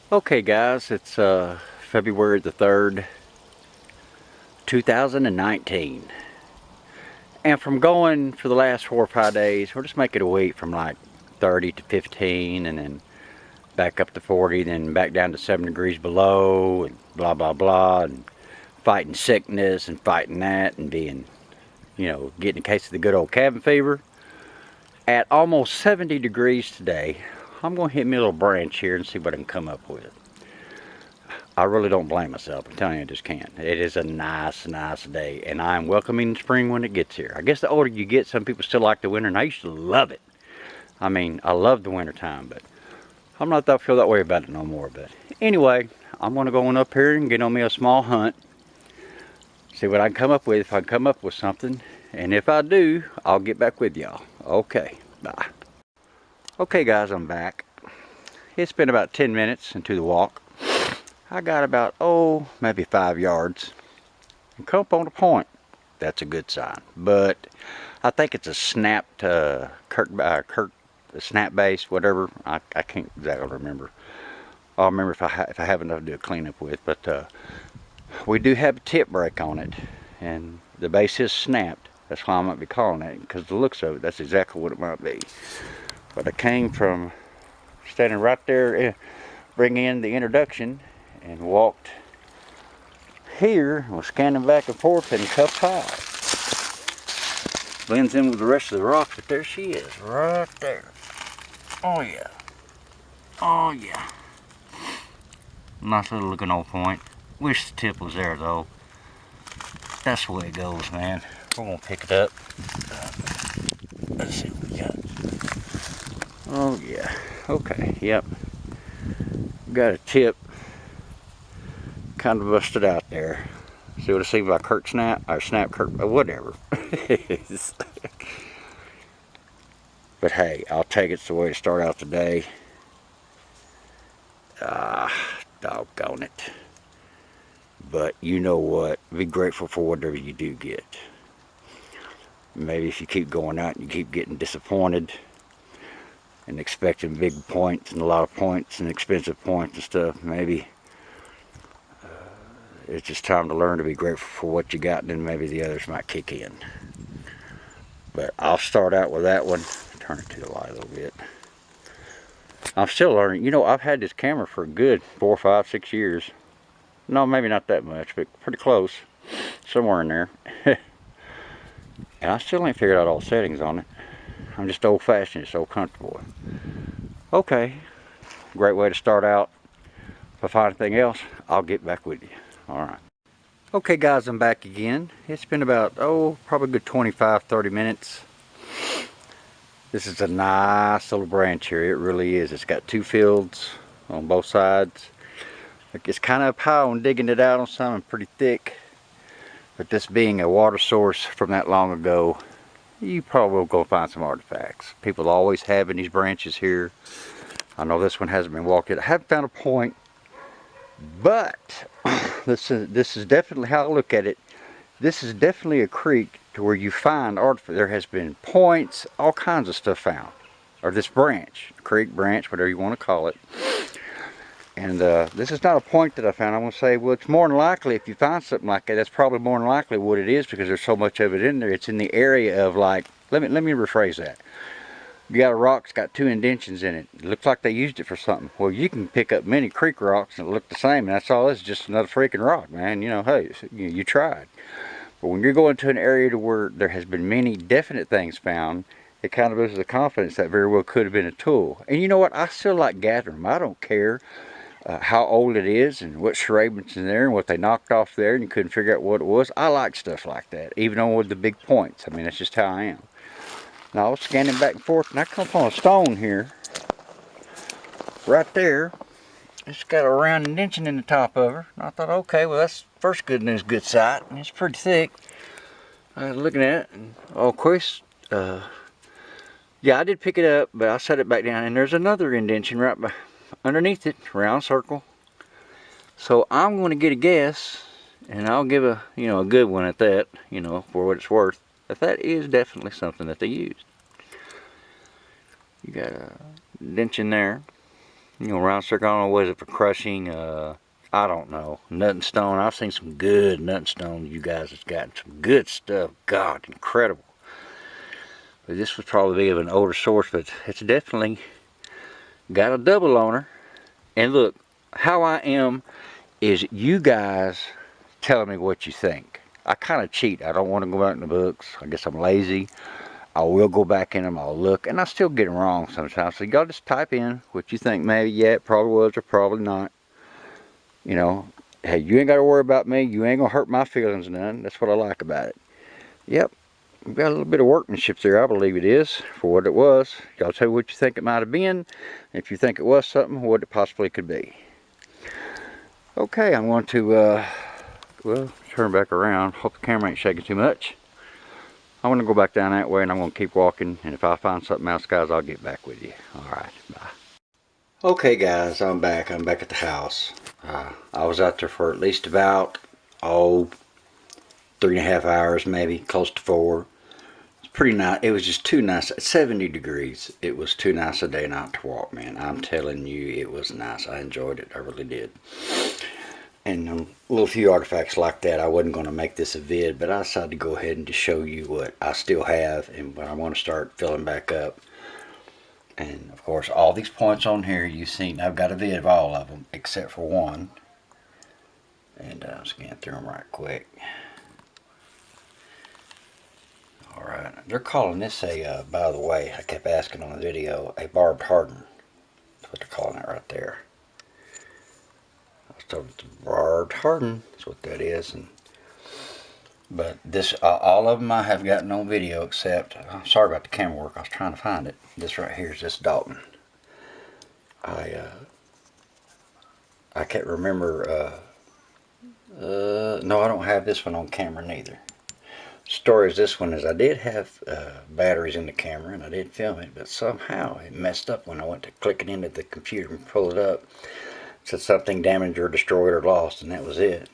Okay guys, it's February the 3rd, 2019. And from going for the last 4 or 5 days, we'll just make it a week from like 30 to 15 and then back up to 40, then back down to 7 degrees below and blah blah blah and fighting sickness and fighting that and being, getting a case of the good old cabin fever. At almost 70 degrees today, I'm going to hit me a little branch here and see what I can come up with. I really don't blame myself. I'm telling you, I just can't. It is a nice, nice day, and I'm welcoming spring when it gets here. I guess the older you get, some people still like the winter, and I used to love it. I mean, I love the winter time, but I'm not that feel that way about it no more. But anyway, I'm gonna go on up here and get on me a small hunt, see what I can come up with. If I can come up with something, and if I do, I'll get back with y'all. Okay, bye. Okay, guys, I'm back. It's been about 10 minutes into the walk. I got about, maybe 5 yards and come up on a point. That's a good sign. But I think it's a snapped snap base, whatever. I can't exactly remember. I'll remember if I have enough to do a cleanup with. But we do have a tip break on it, and the base is snapped. That's why I might be calling it, because the looks of it, that's exactly what it might be. But I came from standing right there, bringing in the introduction, and walked here, was scanning back and forth and cup high. Blends in with the rest of the rock, but there she is, right there. Oh yeah. Oh yeah. Nice little looking old point. Wish the tip was there though. That's the way it goes, man. We're gonna pick it up. Let's see what we got. Oh yeah. Okay, yep. Got a tip kind of busted out there. See what I see by Kirk Snap, or Snap Kirk, whatever. But hey, I'll take it's the way to start out the day. Doggone it. But you know what? Be grateful for whatever you do get. Maybe if you keep going out and you keep getting disappointed and expecting big points and a lot of points and expensive points and stuff, maybe it's just time to learn to be grateful for what you got, and then maybe the others might kick in. But I'll start out with that one. Turn it to the light a little bit. I'm still learning. You know, I've had this camera for a good 4, 5, 6 years. No, maybe not that much, but pretty close. Somewhere in there. And I still ain't figured out all the settings on it. I'm just old-fashioned, so comfortable. Okay, great way to start out. If I find anything else, I'll get back with you. Alright. Okay guys, I'm back again. It's been about, probably a good 25, 30 minutes. This is a nice little branch here. It really is. It's got 2 fields on both sides. It's kind of up high on digging it out on something pretty thick. But this being a water source from that long ago, you probably will go find some artifacts. People always have in these branches here. I know this one hasn't been walked yet. I haven't found a point, but this is definitely how I look at it. This is definitely a creek to where you find artifacts. There has been points, all kinds of stuff found. Or this branch, creek, branch, whatever you want to call it. And this is not a point that I found. I'm going to say, well, it's more than likely, if you find something like that, that's probably more than likely what it is, because there's so much of it in there. It's in the area of, like, let me rephrase that. You got a rock that's got 2 indentions in it. It looks like they used it for something. Well, you can pick up many creek rocks and look the same, and that's all. It's just another freaking rock, man. You know, hey, you tried. But when you're going to an area to where there has been many definite things found, it kind of boosts the confidence that very well could have been a tool. And you know what? I still like gathering them. I don't care how old it is and what serrations in there and what they knocked off there and you couldn't figure out what it was. I like stuff like that, even on with the big points. I mean, that's just how I am. Now I was scanning back and forth, and I come upon a stone here, right there. It's got a round indention in the top of her. And I thought, okay, well, that's first good news, good sight. And it's pretty thick. I was looking at it, and of course, yeah, I did pick it up, but I set it back down, and there's another indention right underneath it, round circle. So I'm going to get a guess, and I'll give a good one at that, for what it's worth. But that is definitely something that they used. You got a indention there. You know, round circle, I don't know, was it for crushing? I don't know. Nutting stone, I've seen some good nutting stone. You guys have gotten some good stuff. God, incredible. But this would probably be of an older source, but it's definitely got a double on her. And look, how I am is you guys telling me what you think. I kind of cheat. I don't want to go back in the books. I guess I'm lazy. I will go back in them. I'll look, and I still get them wrong sometimes. So y'all just type in what you think. Maybe, yeah, it probably was or probably not. You know, hey, you ain't got to worry about me. You ain't going to hurt my feelings none. That's what I like about it. Yep, we've got a little bit of workmanship there, I believe it is, for what it was. Y'all tell me what you think it might have been. If you think it was something, what it possibly could be. Okay, I'm going to, well, turn back around. Hope the camera ain't shaking too much. I'm going to go back down that way, and I'm going to keep walking. And if I find something else, guys, I'll get back with you. Alright, bye. Okay, guys, I'm back. I'm back at the house. I was out there for at least about, 3.5 hours, maybe, close to 4. It's pretty nice. It was just too nice. 70 degrees. It was too nice a day not to walk, man. I'm telling you, it was nice. I enjoyed it. I really did. And a little few artifacts like that, I wasn't going to make this a vid, but I decided to go ahead and just show you what I still have and what I want to start filling back up. And of course, all these points on here you've seen, I've got a vid of all of them except for one. And I'll scan through them right quick. Alright, they're calling this a, by the way, I kept asking on the video, a barbed harden. That's what they're calling it right there. Barbed harden, that's what that is. But this, all of them I have gotten on video except, sorry about the camera work, I was trying to find it. This right here is this Dalton. I can't remember, no, I don't have this one on camera neither. Story is this one is I did have batteries in the camera and I did film it, but somehow it messed up when I went to click it into the computer and pull it up. It said something damaged or destroyed or lost, and that was it.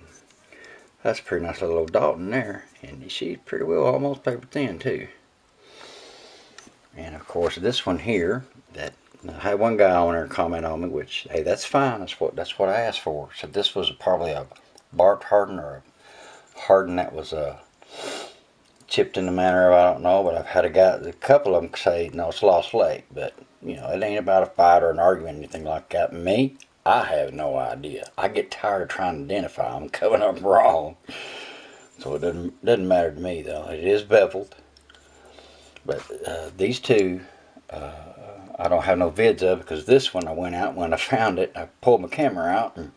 That's a pretty nice little Dalton there, and she's pretty well almost paper thin too. And of course this one here, that I had one guy on there comment on me, which hey, that's fine. That's what I asked for. So this was probably a barbed harden or a harden that was chipped in the manner of I don't know. But I've had a couple of them say no, it's Lost Lake, but you know it ain't about a fight or an argument or anything like that. Me, I have no idea. I get tired of trying to identify them coming up wrong. So it doesn't matter to me though. It is beveled. But these two, I don't have no vids of because this one I went out when I found it. I pulled my camera out and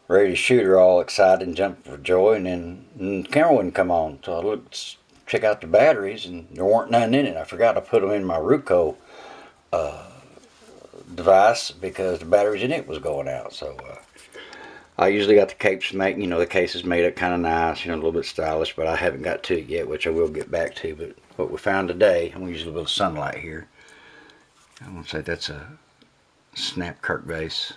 ready to shoot her, all excited and jumping for joy, and then the camera wouldn't come on. So I looked, check out the batteries, and there weren't none in it. I forgot to put them in my Ruco device because the batteries in it was going out. So I usually got the capes made, you know, the cases made up kind of nice, you know, a little bit stylish, but I haven't got to it yet, which I will get back to. But what we found today, I'm going to use a little bit of sunlight here. I'm going to say that's a snap Kirk base.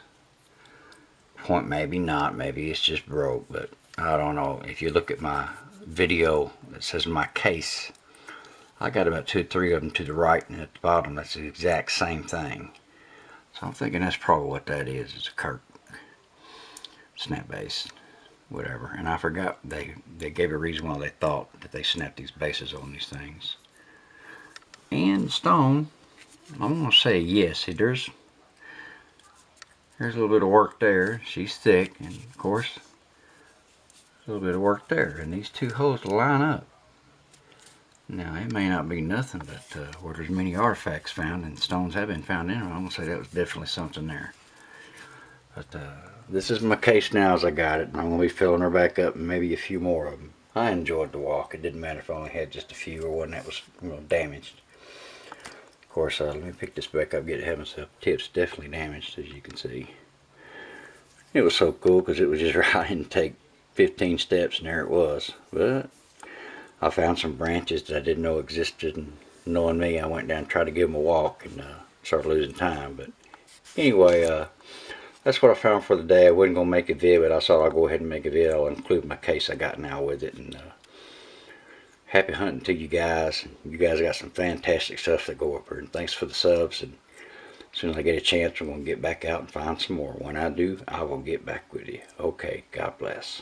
Point maybe not, maybe it's just broke, but I don't know. If you look at my video that says my case, I got about 2 or 3 of them to the right, and at the bottom that's the exact same thing. So I'm thinking that's probably what that is. It's a Kirk snap base, whatever. And I forgot they gave a reason why they thought that they snapped these bases on these things. And stone, I'm gonna say yes. See, there's a little bit of work there. She's thick, and of course a little bit of work there. And these two holes line up. Now it may not be nothing, but where there's many artifacts found and stones have been found in them, I'm gonna say that was definitely something there. But this is my case now as I got it, and I'm gonna be filling her back up and maybe a few more of them. I enjoyed the walk. It didn't matter if I only had just a few or one that was, you know, damaged. Of course, let me pick this back up, get it having some tips definitely damaged, as you can see. It was so cool because it was just right and take 15 steps and there it was. But I found some branches that I didn't know existed, and knowing me, I went down and tried to give them a walk and started losing time. But anyway, that's what I found for the day. I wasn't going to make a vid, but I thought I'll go ahead and make a vid. I'll include my case I got now with it. And happy hunting to you guys. You guys got some fantastic stuff that go up here. And thanks for the subs. And As soon as I get a chance, I'm going to get back out and find some more. When I do, I will get back with you. Okay, God bless.